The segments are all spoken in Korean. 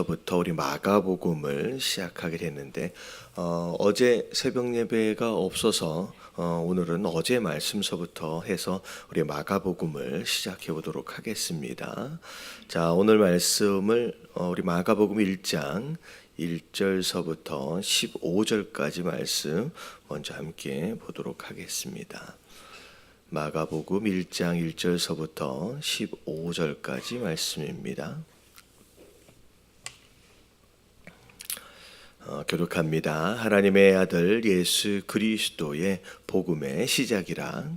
오늘서부터 우리 마가복음을 시작하게 됐는데 어제 새벽 예배가 없어서 오늘은 어제 말씀서부터 해서 우리 마가복음을 시작해 보도록 하겠습니다. 자, 오늘 말씀을 우리 마가복음 1장 1절서부터 15절까지 말씀 먼저 함께 보도록 하겠습니다. 마가복음 1장 1절서부터 15절까지 말씀입니다. 교독합니다. 하나님의 아들 예수 그리스도의 복음의 시작이라.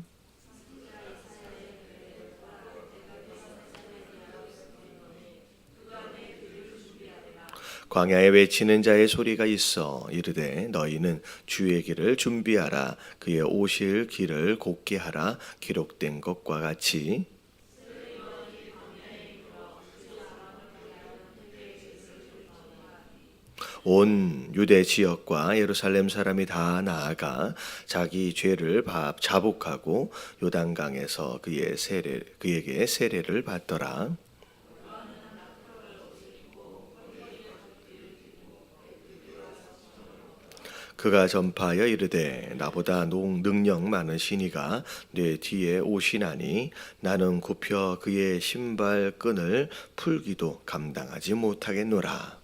광야에 외치는 자의 소리가 있어 이르되 너희는 주의 길을 준비하라. 그의 오실 길을 곧게 하라. 기록된 것과 같이 온 유대 지역과 예루살렘 사람이 다 나아가 자기 죄를 자복하고 요단강에서 그에게 세례를 받더라. 그가 전파하여 이르되 나보다 능력 많으시니가 내 뒤에 오시나니 나는 굽혀 그의 신발 끈을 풀기도 감당하지 못하겠노라.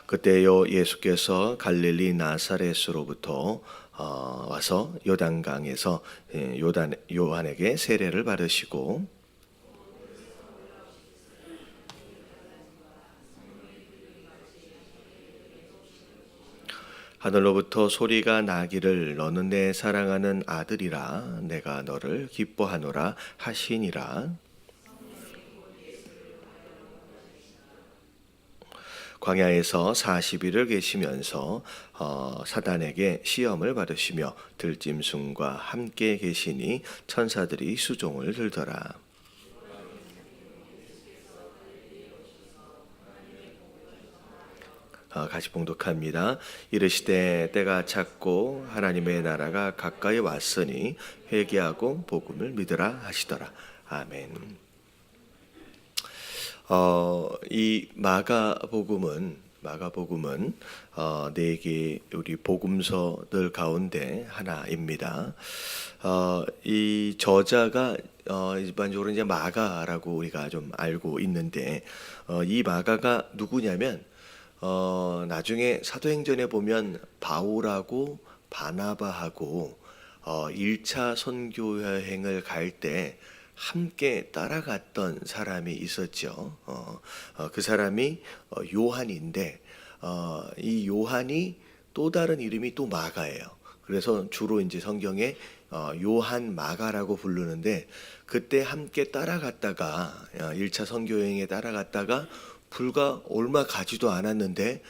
그때요 예수께서 갈릴리 나사렛으로부터 와서 요단강에서 요한에게 세례를 받으시고 하늘로부터 소리가 나기를 너는 내 사랑하는 아들이라 내가 너를 기뻐하노라 하시니라. 광야에서 40일을 계시면서 사단에게 시험을 받으시며 들짐승과 함께 계시니 천사들이 수종을 들더라. 같이 봉독합니다. 이르시되 때가 찼고 하나님의 나라가 가까이 왔으니 회개하고 복음을 믿으라 하시더라. 아멘. 이 마가복음은 네 개 우리 복음서들 가운데 하나입니다. 이 저자가 일반적으로 이제 마가라고 우리가 좀 알고 있는데 이 마가가 누구냐면 나중에 사도행전에 보면 바울하고 바나바하고 1차 선교 여행을 갈 때 함께 따라갔던 사람이 있었죠. 그 사람이 요한인데 이 요한이 또 다른 이름이 또 마가예요. 그래서 주로 이제 성경에 요한 마가라고 부르는데 그때 함께 따라갔다가 1차 선교 여행에 따라갔다가 불과 얼마 가지도 않았는데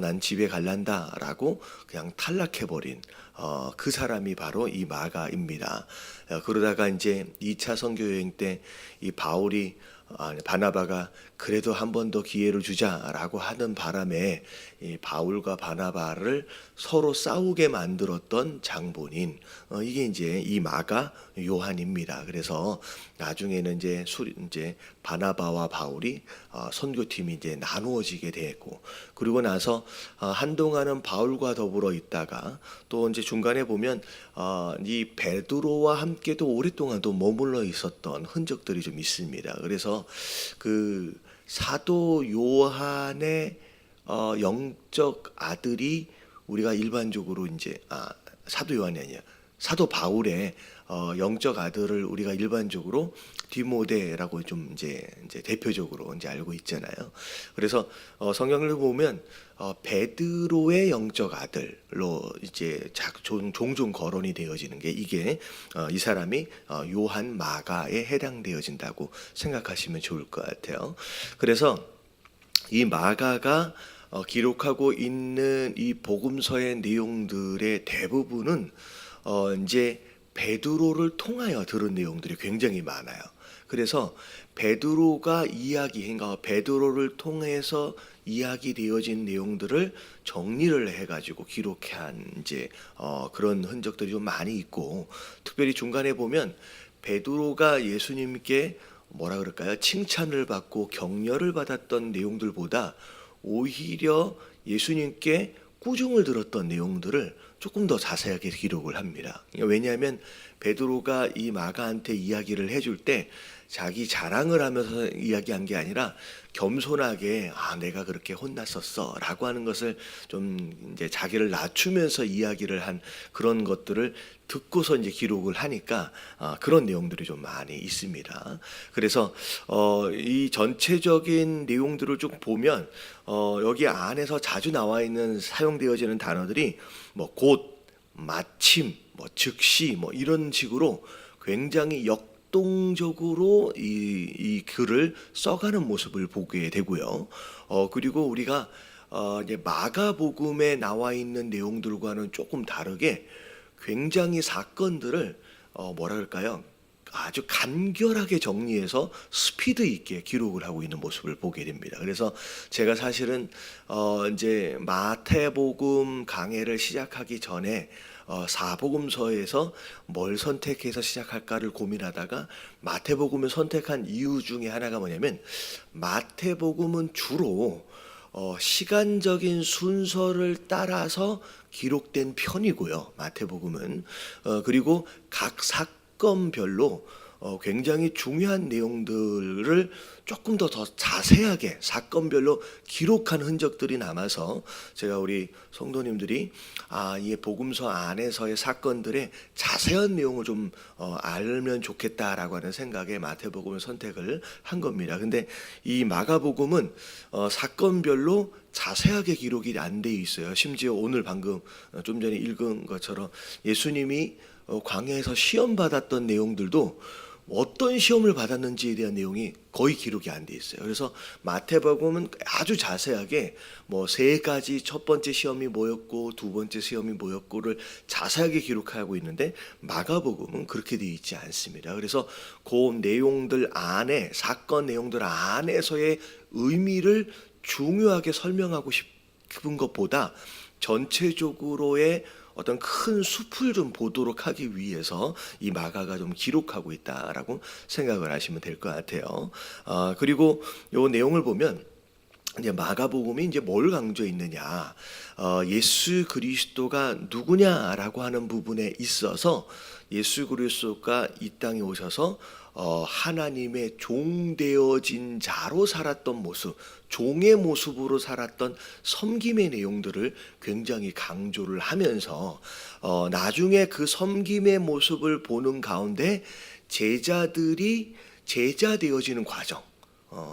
난 집에 갈란다라고 그냥 탈락해버린 그 사람이 바로 이 마가입니다. 그러다가 이제 2차 선교 여행 때 이 바나바가 그래도 한 번 더 기회를 주자라고 하는 바람에 이 바울과 바나바를 서로 싸우게 만들었던 장본인 이게 이제 이 마가 요한입니다. 그래서 나중에는 이제 바나바와 바울이 선교팀이 이제 나누어지게 됐고 그리고 나서 한동안은 바울과 더불어 있다가 또 이제 중간에 보면 이 베드로와 함께도 오랫동안 또 머물러 있었던 흔적들이 좀 있습니다. 그래서 그 사도 요한의 영적 아들이 우리가 일반적으로 이제 사도 요한이 아니야. 사도 바울의 영적 아들을 우리가 일반적으로 디모데라고 좀 이제 대표적으로 이제 알고 있잖아요. 그래서 성경을 보면 베드로의 영적 아들로 이제 종종 거론이 되어지는 게 이게 이 사람이 요한 마가에 해당되어진다고 생각하시면 좋을 것 같아요. 그래서 이 마가가 기록하고 있는 이 복음서의 내용들의 대부분은 이제 베드로를 통하여 들은 내용들이 굉장히 많아요. 그래서 베드로가 그러니까 베드로를 통해서 이야기되어진 내용들을 정리를 해가지고 기록한 이제 그런 흔적들이 좀 많이 있고 특별히 중간에 보면 베드로가 예수님께 뭐라 그럴까요? 칭찬을 받고 격려를 받았던 내용들보다 오히려 예수님께 꾸중을 들었던 내용들을 조금 더 자세하게 기록을 합니다. 왜냐하면 베드로가 이 마가한테 이야기를 해줄 때 자기 자랑을 하면서 이야기한 게 아니라 겸손하게 내가 그렇게 혼났었어라고 하는 것을 좀 이제 자기를 낮추면서 이야기를 한 그런 것들을 듣고서 이제 기록을 하니까 그런 내용들이 좀 많이 있습니다. 그래서 이 전체적인 내용들을 쭉 보면 여기 안에서 자주 나와 있는 사용되어지는 단어들이 뭐 곧, 마침, 뭐 즉시, 뭐 이런 식으로 굉장히 역동적으로 이 글을 써가는 모습을 보게 되고요. 그리고 우리가 이제 마가복음에 나와 있는 내용들과는 조금 다르게 굉장히 사건들을 뭐라 그럴까요? 아주 간결하게 정리해서 스피드 있게 기록을 하고 있는 모습을 보게 됩니다. 그래서 제가 사실은 이제 마태복음 강해를 시작하기 전에 사복음서에서 뭘 선택해서 시작할까를 고민하다가 마태복음을 선택한 이유 중에 하나가 뭐냐면 마태복음은 주로 시간적인 순서를 따라서 기록된 편이고요. 마태복음은 그리고 각 사건별로 굉장히 중요한 내용들을 조금 더 자세하게 사건별로 기록한 흔적들이 남아서 제가 우리 성도님들이 이 복음서 안에서의 사건들의 자세한 내용을 좀 알면 좋겠다라고 하는 생각에 마태복음을 선택을 한 겁니다. 근데 이 마가복음은 사건별로 자세하게 기록이 안 돼 있어요. 심지어 오늘 방금 좀 전에 읽은 것처럼 예수님이 광야에서 시험 받았던 내용들도 어떤 시험을 받았는지에 대한 내용이 거의 기록이 안 돼 있어요. 그래서 마태복음은 아주 자세하게 뭐 세 가지 첫 번째 시험이 뭐였고 두 번째 시험이 뭐였고를 자세하게 기록하고 있는데 마가복음은 그렇게 되어 있지 않습니다. 그래서 그 내용들 안에 사건 내용들 안에서의 의미를 중요하게 설명하고 싶은 것보다 전체적으로의 어떤 큰 숲을 좀 보도록 하기 위해서 이 마가가 좀 기록하고 있다라고 생각을 하시면 될 것 같아요. 그리고 요 내용을 보면 이제 마가복음이 이제 뭘 강조했느냐, 예수 그리스도가 누구냐라고 하는 부분에 있어서 예수 그리스도가 이 땅에 오셔서 하나님의 종 되어진 자로 살았던 모습, 종의 모습으로 살았던 섬김의 내용들을 굉장히 강조를 하면서 나중에 그 섬김의 모습을 보는 가운데 제자들이 제자 되어지는 과정,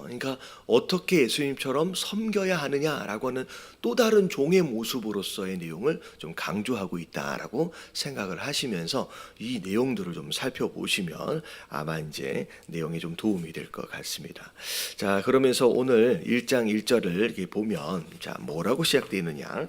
그러니까 어떻게 예수님처럼 섬겨야 하느냐라고 하는 또 다른 종의 모습으로서의 내용을 좀 강조하고 있다라고 생각을 하시면서 이 내용들을 좀 살펴보시면 아마 이제 내용에 좀 도움이 될 것 같습니다. 자, 그러면서 오늘 1장 1절을 이렇게 보면 자, 뭐라고 시작되느냐?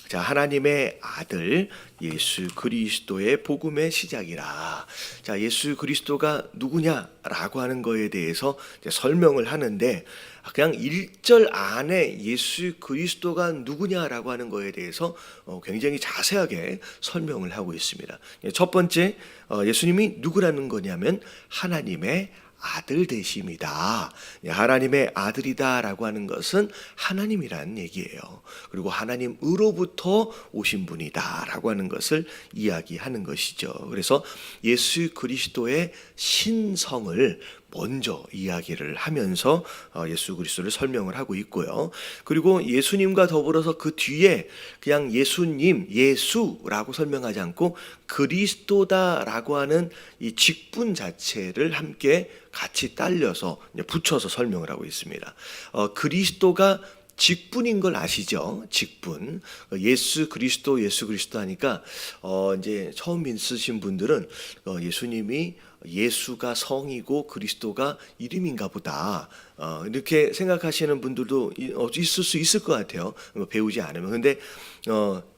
자, 하나님의 아들 예수 그리스도의 복음의 시작이라. 자, 예수 그리스도가 누구냐라고 하는 거에 대해서 이제 설명을 하는데 그냥 1절 안에 예수 그리스도가 누구냐라고 하는 거에 대해서 굉장히 자세하게 설명을 하고 있습니다. 첫 번째, 예수님이 누구라는 거냐면 하나님의 아들 되심이다. 하나님의 아들이다라고 하는 것은 하나님이라는 얘기예요. 그리고 하나님으로부터 오신 분이다라고 하는 것을 이야기하는 것이죠. 그래서 예수 그리스도의 신성을 먼저 이야기를 하면서 예수 그리스도를 설명을 하고 있고요. 그리고 예수님과 더불어서 그 뒤에 그냥 예수님, 예수라고 설명하지 않고 그리스도다라고 하는 이 직분 자체를 함께 같이 딸려서 붙여서 설명을 하고 있습니다. 그리스도가 직분인 걸 아시죠? 직분. 예수 그리스도 하니까 이제 처음 있으신 분들은 예수님이 예수가 성이고 그리스도가 이름인가 보다 이렇게 생각하시는 분들도 있을 수 있을 것 같아요. 배우지 않으면. 근데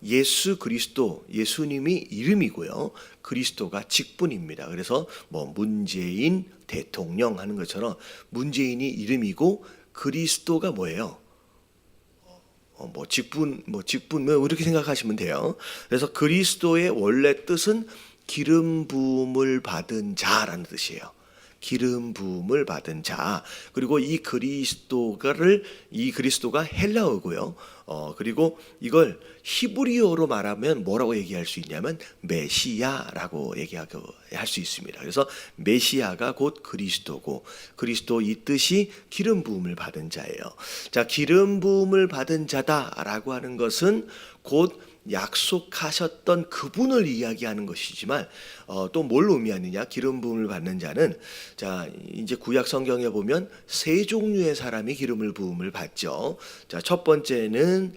예수 그리스도, 예수님이 이름이고요. 그리스도가 직분입니다. 그래서 뭐 문재인 대통령 하는 것처럼 문재인이 이름이고 그리스도가 뭐예요? 직분 이렇게 생각하시면 돼요. 그래서 그리스도의 원래 뜻은 기름 부음을 받은 자라는 뜻이에요. 기름 부음을 받은 자. 그리고 이 그리스도가 헬라어고요. 그리고 이걸 히브리어로 말하면 뭐라고 얘기할 수 있냐면 메시아라고 할 수 있습니다. 그래서 메시아가 곧 그리스도고, 그리스도 이 뜻이 기름 부음을 받은 자예요. 자, 기름 부음을 받은 자다라고 하는 것은 곧 약속하셨던 그분을 이야기하는 것이지만 또 뭘 의미하느냐? 기름 부음을 받는 자는, 자, 이제 구약 성경에 보면 세 종류의 사람이 기름을 부음을 받죠. 자, 첫 번째는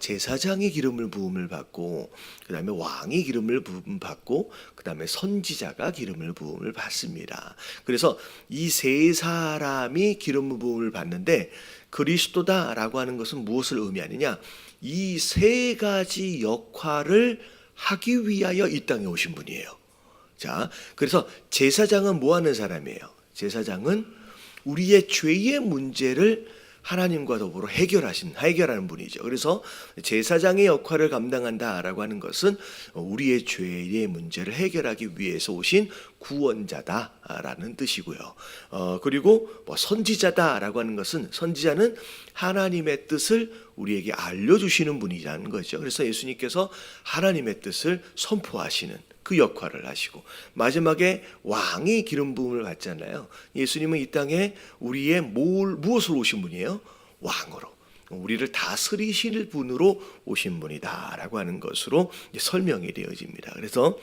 제사장이 기름을 부음을 받고, 그다음에 왕이 기름을 부음 받고, 그다음에 선지자가 기름을 부음을 받습니다. 그래서 이 세 사람이 기름 부음을 받는데, 그리스도다라고 하는 것은 무엇을 의미하느냐? 이 세 가지 역할을 하기 위하여 이 땅에 오신 분이에요. 자, 그래서 제사장은 뭐 하는 사람이에요? 제사장은 우리의 죄의 문제를 하나님과 더불어 해결하는 분이죠. 그래서 제사장의 역할을 감당한다라고 하는 것은 우리의 죄의 문제를 해결하기 위해서 오신 구원자다라는 뜻이고요. 그리고 선지자다라고 하는 것은, 선지자는 하나님의 뜻을 우리에게 알려주시는 분이라는 거죠. 그래서 예수님께서 하나님의 뜻을 선포하시는 그 역할을 하시고, 마지막에 왕이 기름 부음을 받잖아요. 예수님은 이 땅에 우리의 무엇으로 오신 분이에요? 왕으로, 우리를 다스리실 분으로 오신 분이다라고 하는 것으로 설명이 되어집니다. 그래서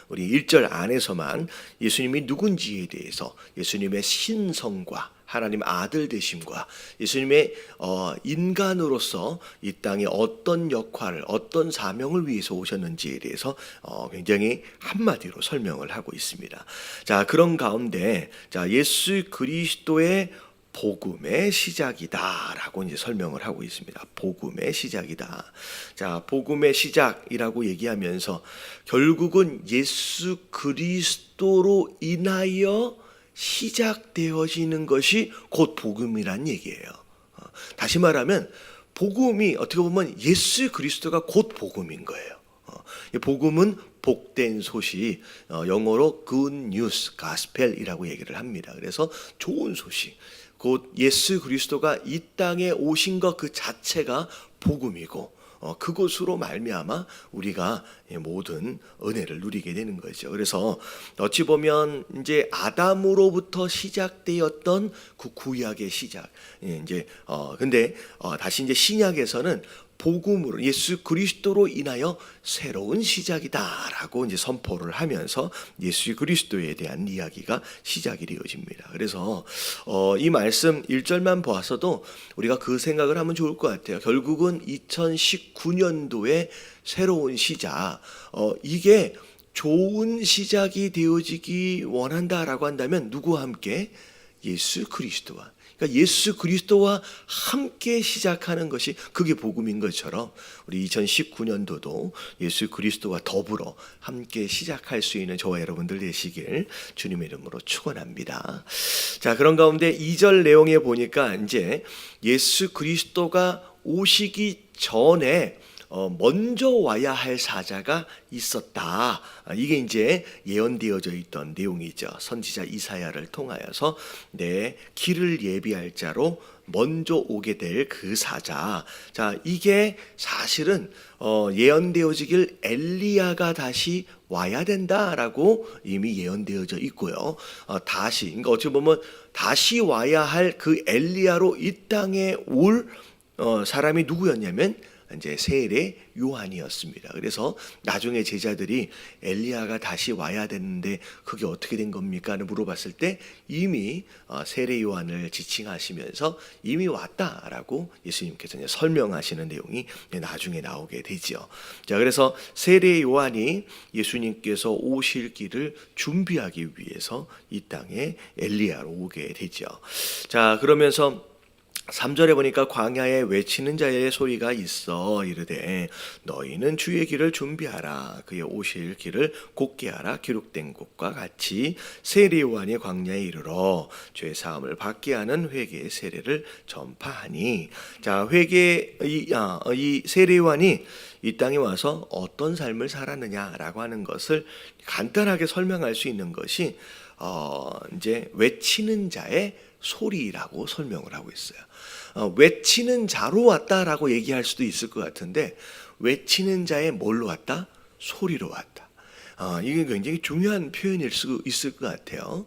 우리 1절 안에서만 예수님이 누군지에 대해서, 예수님의 신성과 하나님 아들 되심과 예수님의 인간으로서 이 땅에 어떤 역할을, 어떤 사명을 위해서 오셨는지에 대해서 굉장히 한마디로 설명을 하고 있습니다. 자, 그런 가운데 예수 그리스도의 복음의 시작이다라고 이제 설명을 하고 있습니다. 복음의 시작이다. 자, 복음의 시작이라고 얘기하면서 결국은 예수 그리스도로 인하여 시작되어지는 것이 곧 복음이란 얘기예요. 다시 말하면 복음이 어떻게 보면 예수 그리스도가 곧 복음인 거예요. 복음은 복된 소식, 영어로 good news, gospel이라고 얘기를 합니다. 그래서 좋은 소식, 곧 예수 그리스도가 이 땅에 오신 것 그 자체가 복음이고, 그것으로 말미암아 우리가 모든 은혜를 누리게 되는 거죠. 그래서 어찌 보면 이제 아담으로부터 시작되었던 그 구약의 시작, 근데 다시 이제 신약에서는 복음으로, 예수 그리스도로 인하여 새로운 시작이다라고 이제 선포를 하면서 예수 그리스도에 대한 이야기가 시작이 되어집니다. 그래서 이 말씀 1절만 보아서도 우리가 그 생각을 하면 좋을 것 같아요. 결국은 2019년도의 새로운 시작, 이게 좋은 시작이 되어지기 원한다라고 한다면 누구와 함께? 예수 그리스도와, 그러니까 예수 그리스도와 함께 시작하는 것이 그게 복음인 것처럼 우리 2019년도도 예수 그리스도와 더불어 함께 시작할 수 있는 저와 여러분들 되시길 주님의 이름으로 축원합니다. 자, 그런 가운데 2절 내용에 보니까 이제 예수 그리스도가 오시기 전에 먼저 와야 할 사자가 있었다. 이게 이제 예언되어져 있던 내용이죠. 선지자 이사야를 통하여서 내 길을 예비할 자로 먼저 오게 될 그 사자. 자, 이게 사실은 예언되어지길 엘리야가 다시 와야 된다라고 이미 예언되어져 있고요. 다시, 그러니까 어찌 보면 다시 와야 할 그 엘리야로 이 땅에 올 사람이 누구였냐면 이제 세례 요한이었습니다. 그래서 나중에 제자들이 엘리야가 다시 와야 되는데 그게 어떻게 된 겁니까? 물어봤을 때 이미 세례 요한을 지칭하시면서 이미 왔다라고 예수님께서 설명하시는 내용이 나중에 나오게 되죠. 자, 그래서 세례 요한이 예수님께서 오실 길을 준비하기 위해서 이 땅에 엘리야로 오게 되죠. 자, 그러면서 3절에 보니까 광야에 외치는 자의 소리가 있어 이르되 너희는 주의 길을 준비하라 그의 오실 길을 곧게 하라 기록된 것과 같이 세례요한이 광야에 이르러 죄 사함을 받게 하는 회개의 세례를 전파하니. 자, 회개 이 세례요한이 이 땅에 와서 어떤 삶을 살았느냐라고 하는 것을 간단하게 설명할 수 있는 것이 이제 외치는 자의 소리라고 설명을 하고 있어요. 외치는 자로 왔다라고 얘기할 수도 있을 것 같은데 외치는 자의 뭘로 왔다? 소리로 왔다. 이게 굉장히 중요한 표현일 수 있을 것 같아요.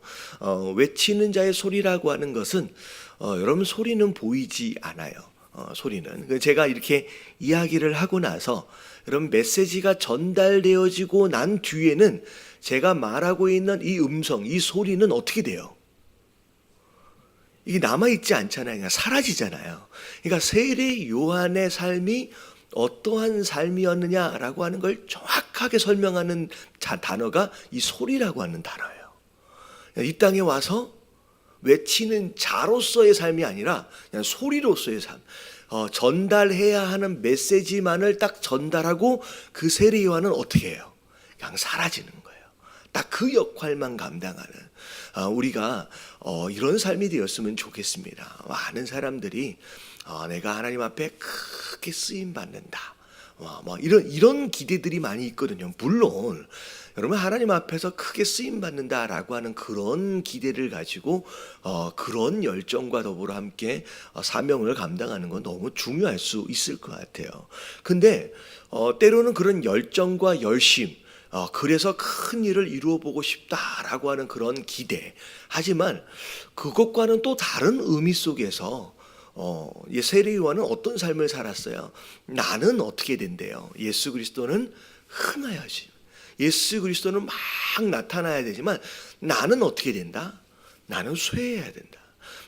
외치는 자의 소리라고 하는 것은 여러분 소리는 보이지 않아요. 소리는 제가 이렇게 이야기를 하고 나서 여러분 메시지가 전달되어지고 난 뒤에는 제가 말하고 있는 이 음성, 이 소리는 어떻게 돼요? 이게 남아있지 않잖아요. 그냥 사라지잖아요. 그러니까 세례 요한의 삶이 어떠한 삶이었느냐라고 하는 걸 정확하게 설명하는 단어가 이 소리라고 하는 단어예요. 이 땅에 와서 외치는 자로서의 삶이 아니라 그냥 소리로서의 삶. 전달해야 하는 메시지만을 딱 전달하고 그 세례 요한은 어떻게 해요? 그냥 사라지는 거예요. 딱 그 역할만 감당하는 우리가 이런 삶이 되었으면 좋겠습니다. 많은 사람들이 내가 하나님 앞에 크게 쓰임 받는다. 뭐 이런 기대들이 많이 있거든요. 물론 여러분 하나님 앞에서 크게 쓰임 받는다라고 하는 그런 기대를 가지고 그런 열정과 더불어 함께 사명을 감당하는 건 너무 중요할 수 있을 것 같아요. 근데 때로는 그런 열정과 열심 그래서 큰 일을 이루어 보고 싶다라고 하는 그런 기대. 하지만 그것과는 또 다른 의미 속에서 세례 요한은 어떤 삶을 살았어요? 나는 어떻게 된대요? 예수 그리스도는 흥하여지. 예수 그리스도는 막 나타나야 되지만 나는 어떻게 된다? 나는 쇠해야 된다.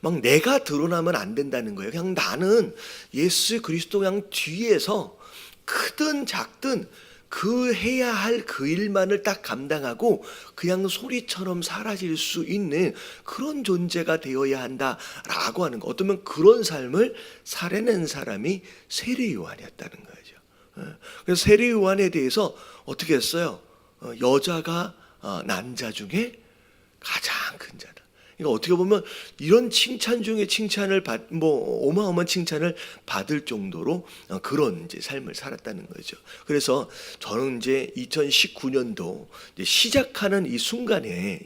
막 내가 드러나면 안 된다는 거예요. 그냥 나는 예수 그리스도 그냥 뒤에서 크든 작든 그 해야 할 그 일만을 딱 감당하고 그냥 소리처럼 사라질 수 있는 그런 존재가 되어야 한다라고 하는 거. 어쩌면 그런 삶을 살아낸 사람이 세례 요한이었다는 거죠. 그래서 세례 요한에 대해서 어떻게 했어요? 여자가 난 자 중에 가장 큰 자다. 그러니까 어떻게 보면 이런 칭찬 중에 칭찬을 어마어마한 칭찬을 받을 정도로 그런 이제 삶을 살았다는 거죠. 그래서 저는 이제 2019년도 이제 시작하는 이 순간에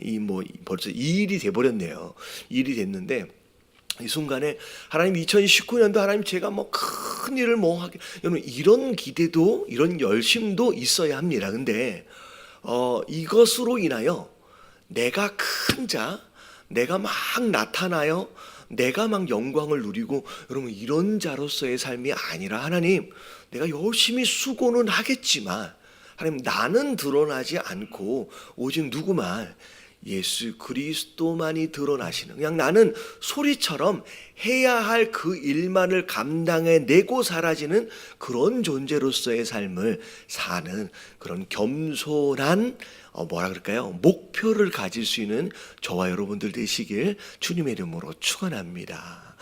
벌써 이 일이 돼 버렸네요. 일이 됐는데 이 순간에 하나님 2019년도 하나님 제가 큰 일을 하게 여러분 이런 기대도 이런 열심도 있어야 합니다. 근데 이것으로 인하여 내가 큰 자 내가 막 나타나요. 내가 막 영광을 누리고 여러분 이런 자로서의 삶이 아니라 하나님 내가 열심히 수고는 하겠지만 하나님 나는 드러나지 않고 오직 누구만 예수 그리스도만이 드러나시는 그냥 나는 소리처럼 해야 할 그 일만을 감당해내고 사라지는 그런 존재로서의 삶을 사는 그런 겸손한 목표를 가질 수 있는 저와 여러분들 되시길 주님의 이름으로 축원합니다.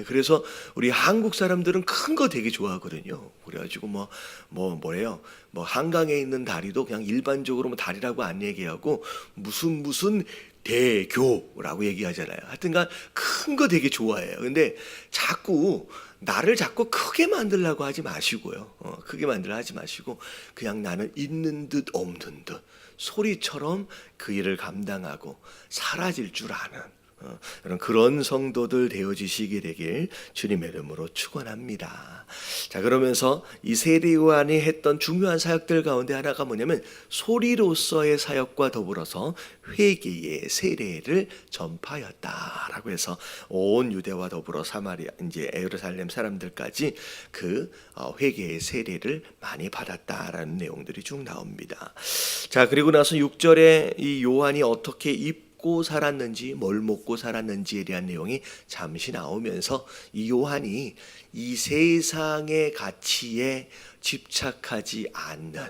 그래서 우리 한국 사람들은 큰 거 되게 좋아하거든요. 그래가지고 한강에 있는 다리도 그냥 일반적으로 다리라고 안 얘기하고 무슨 대교라고 얘기하잖아요. 하여튼간 큰 거 되게 좋아해요. 근데 나를 자꾸 크게 만들려고 하지 마시고요. 크게 만들려 하지 마시고 그냥 나는 있는 듯 없는 듯 소리처럼 그 일을 감당하고 사라질 줄 아는 그런 성도들 되어지시게 되길 주님의 이름으로 축원합니다. 자, 그러면서 이 세례 요한이 했던 중요한 사역들 가운데 하나가 뭐냐면 소리로서의 사역과 더불어서 회개의 세례를 전파하였다라고 해서 온 유대와 더불어 사마리아 이제 예루살렘 사람들까지 그 회개의 세례를 많이 받았다라는 내용들이 쭉 나옵니다. 자, 그리고 나서 6절에 이 요한이 어떻게 입고 살았는지 뭘 먹고 살았는지에 대한 내용이 잠시 나오면서 이 요한이 이 세상의 가치에 집착하지 않는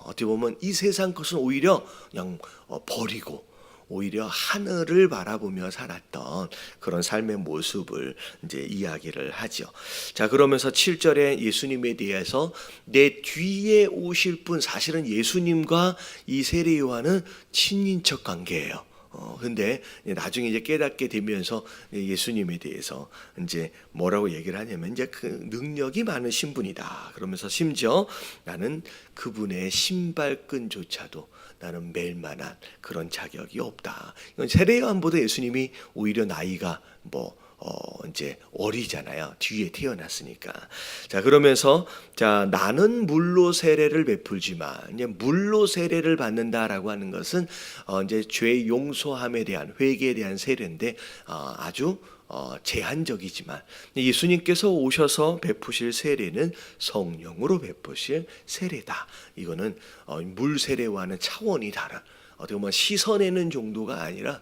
어떻게 보면 이 세상 것은 오히려 그냥 버리고 오히려 하늘을 바라보며 살았던 그런 삶의 모습을 이제 이야기를 하죠. 자, 그러면서 7절에 예수님에 대해서 내 뒤에 오실 분, 사실은 예수님과 이 세례 요한은 친인척 관계예요. 근데 나중에 이제 깨닫게 되면서 예수님에 대해서 이제 뭐라고 얘기를 하냐면 이제 그 능력이 많으신 분이다. 그러면서 심지어 나는 그분의 신발끈조차도 나는 맬 만한 그런 자격이 없다. 이건 세례 요한보다 예수님이 오히려 나이가 이제 어리잖아요. 뒤에 태어났으니까. 자, 그러면서 자, 나는 물로 세례를 베풀지만 이제 물로 세례를 받는다라고 하는 것은 이제 죄 용서함에 대한 회개에 대한 세례인데 아주 제한적이지만 예수님께서 오셔서 베푸실 세례는 성령으로 베푸실 세례다. 이거는 물 세례와는 차원이 다른, 어떻게 보면 씻어내는 정도가 아니라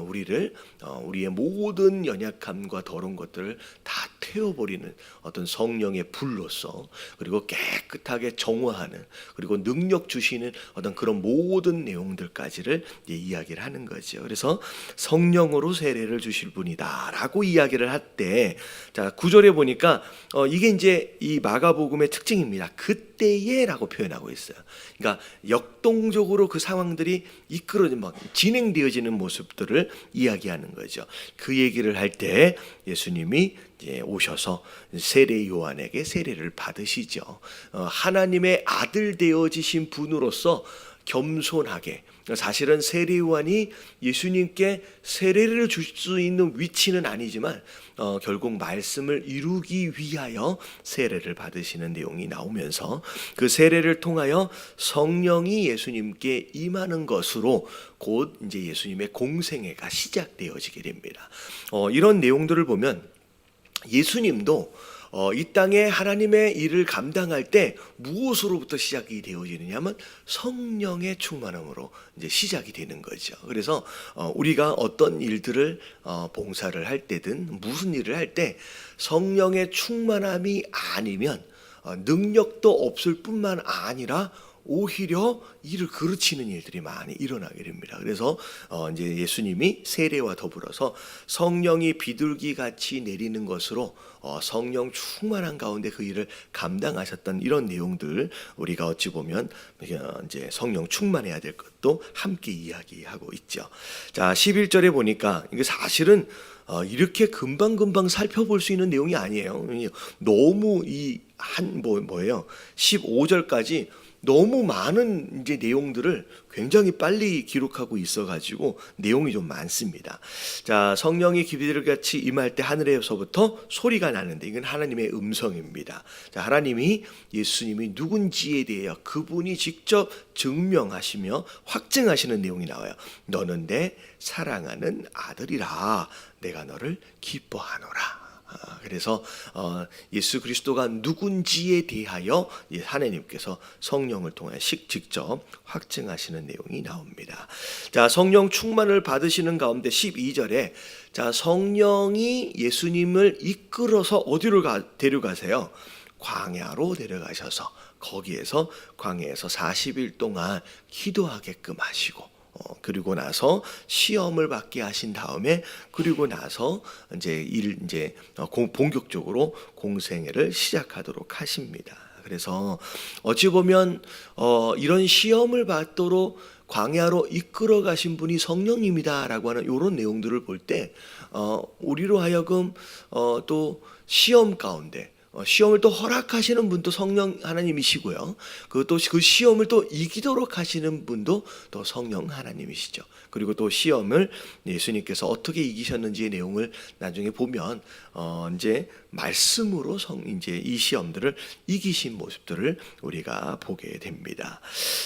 우리의 모든 연약함과 더러운 것들을 다 태워버리는 어떤 성령의 불로서, 그리고 깨끗하게 정화하는, 그리고 능력 주시는 어떤 그런 모든 내용들까지를 이야기를 하는 거죠. 그래서 성령으로 세례를 주실 분이다라고 이야기를 할 때, 자 9절에 보니까 이게 이제 이 마가복음의 특징입니다. 그때에라고 표현하고 있어요. 그러니까 역동적으로 그 상황들이 진행되어지는 모습들을 이야기하는 거죠. 그 얘기를 할 때 예수님이 오셔서 세례 요한에게 세례를 받으시죠. 하나님의 아들 되어지신 분으로서 겸손하게, 사실은 세례 요한이 예수님께 세례를 줄 수 있는 위치는 아니지만 결국 말씀을 이루기 위하여 세례를 받으시는 내용이 나오면서 그 세례를 통하여 성령이 예수님께 임하는 것으로 곧 이제 예수님의 공생애가 시작되어지게 됩니다. 이런 내용들을 보면 예수님도 이 땅에 하나님의 일을 감당할 때 무엇으로부터 시작이 되어지느냐면 성령의 충만함으로 이제 시작이 되는 거죠. 그래서 우리가 어떤 일들을 봉사를 할 때든 무슨 일을 할 때 성령의 충만함이 아니면 능력도 없을 뿐만 아니라 오히려 일을 그르치는 일들이 많이 일어나게 됩니다. 그래서 이제 예수님이 세례와 더불어서 성령이 비둘기 같이 내리는 것으로 성령 충만한 가운데 그 일을 감당하셨던 이런 내용들, 우리가 어찌 보면 이제 성령 충만해야 될 것도 함께 이야기하고 있죠. 자, 11절에 보니까 이게 사실은 이렇게 금방금방 살펴볼 수 있는 내용이 아니에요. 너무 15절까지 너무 많은 이제 내용들을 굉장히 빨리 기록하고 있어가지고 내용이 좀 많습니다. 자, 성령이 비둘기같이 임할 때 하늘에서부터 소리가 나는데 이건 하나님의 음성입니다. 자, 하나님이 예수님이 누군지에 대해 그분이 직접 증명하시며 확증하시는 내용이 나와요. 너는 내 사랑하는 아들이라, 내가 너를 기뻐하노라. 그래서 예수 그리스도가 누군지에 대하여 하나님께서 성령을 통해 직접 확증하시는 내용이 나옵니다. 자, 성령 충만을 받으시는 가운데 12절에 자, 성령이 예수님을 이끌어서 어디로 데려가세요? 광야로 데려가셔서 거기에서 광야에서 40일 동안 기도하게끔 하시고, 그리고 나서 시험을 받게 하신 다음에, 그리고 나서 이제 본격적으로 공생애를 시작하도록 하십니다. 그래서 어찌 보면 이런 시험을 받도록 광야로 이끌어 가신 분이 성령님이다라고 하는 이런 내용들을 볼 때 우리로 하여금 또 시험 가운데 시험을 또 허락하시는 분도 성령 하나님이시고요. 그것도 그 시험을 또 이기도록 하시는 분도 또 성령 하나님이시죠. 그리고 또 시험을 예수님께서 어떻게 이기셨는지의 내용을 나중에 보면 이제 말씀으로 이제 이 시험들을 이기신 모습들을 우리가 보게 됩니다.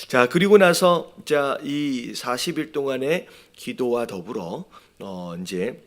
자, 그리고 나서 자, 이 40일 동안의 기도와 더불어 이제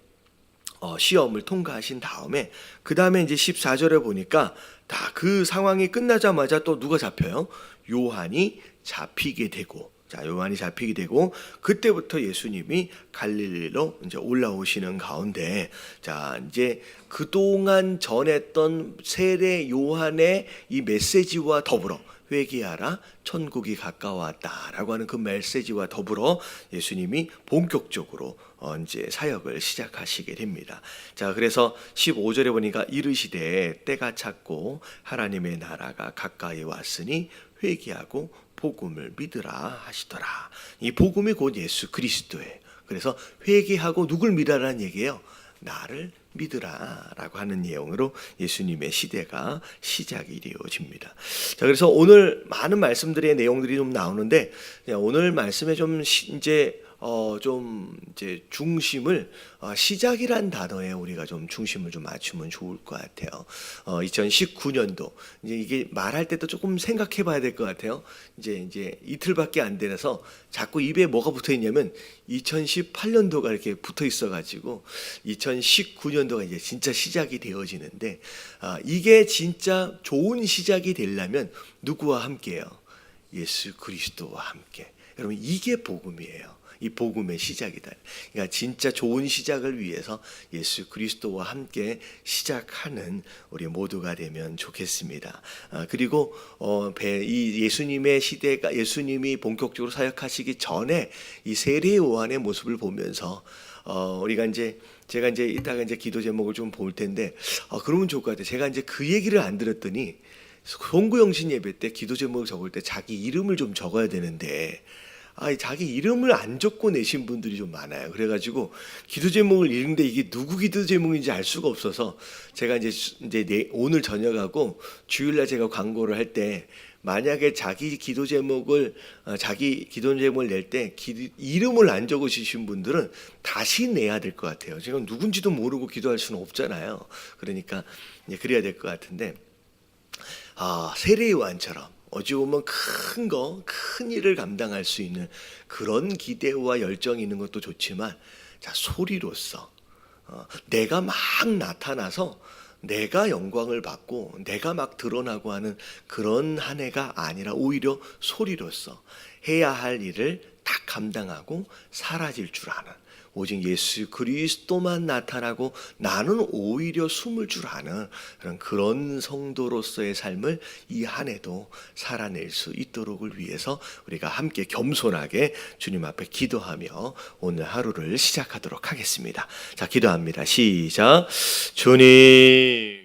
시험을 통과하신 다음에 그 다음에 이제 14절에 보니까 다 그 상황이 끝나자마자 또 누가 잡혀요? 요한이 잡히게 되고, 자, 요한이 잡히게 되고 그때부터 예수님이 갈릴리로 이제 올라오시는 가운데, 자, 이제 그동안 전했던 세례 요한의 이 메시지와 더불어, 회개하라 천국이 가까워왔다라고 하는 그 메시지와 더불어 예수님이 본격적으로 이제 사역을 시작하시게 됩니다. 자, 그래서 15절에 보니까 이르시되 때가 찼고 하나님의 나라가 가까이 왔으니 회개하고 복음을 믿으라 하시더라. 이 복음이 곧 예수 그리스도예요. 그래서 회개하고 누굴 믿으라는 얘기예요? 나를 믿으라라고 하는 내용으로 예수님의 시대가 시작이 되어집니다. 자, 그래서 오늘 많은 말씀들의 내용들이 좀 나오는데 오늘 말씀에 좀 이제 중심을 시작이란 단어에 우리가 좀 중심을 좀 맞추면 좋을 것 같아요. 2019년도 이게 말할 때도 조금 생각해봐야 될 것 같아요. 이제 이틀밖에 안 돼서 자꾸 입에 뭐가 붙어 있냐면 2018년도가 이렇게 붙어 있어가지고 2019년도가 이제 진짜 시작이 되어지는데 이게 진짜 좋은 시작이 되려면 누구와 함께요? 예수 그리스도와 함께. 여러분 이게 복음이에요. 이 복음의 시작이다. 그러니까 진짜 좋은 시작을 위해서 예수 그리스도와 함께 시작하는 우리 모두가 되면 좋겠습니다. 그리고 이 예수님의 시대가 예수님이 본격적으로 사역하시기 전에 이 세례 요한의 모습을 보면서 우리가 제가 이따가 기도 제목을 좀 볼 텐데 그러면 좋을 것 같아요. 제가 그 얘기를 안 들었더니 송구영신 예배 때 기도 제목을 적을 때 자기 이름을 좀 적어야 되는데 자기 이름을 안 적고 내신 분들이 좀 많아요. 그래가지고 기도 제목을 읽는데 이게 누구 기도 제목인지 알 수가 없어서 제가 오늘 저녁하고 주일날 제가 광고를 할 때 만약에 자기 기도 제목을 낼 때 이름을 안 적으신 분들은 다시 내야 될 것 같아요. 제가 누군지도 모르고 기도할 수는 없잖아요. 그러니까 그래야 될 것 같은데 세례 요한처럼 어찌 보면 큰 일을 감당할 수 있는 그런 기대와 열정이 있는 것도 좋지만 소리로서 내가 막 나타나서 내가 영광을 받고 내가 막 드러나고 하는 그런 한 해가 아니라 오히려 소리로서 해야 할 일을 다 감당하고 사라질 줄 아는 오직 예수 그리스도만 나타나고 나는 오히려 숨을 줄 아는 그런 성도로서의 삶을 이 한 해도 살아낼 수 있도록을 위해서 우리가 함께 겸손하게 주님 앞에 기도하며 오늘 하루를 시작하도록 하겠습니다. 자, 기도합니다. 시작. 주님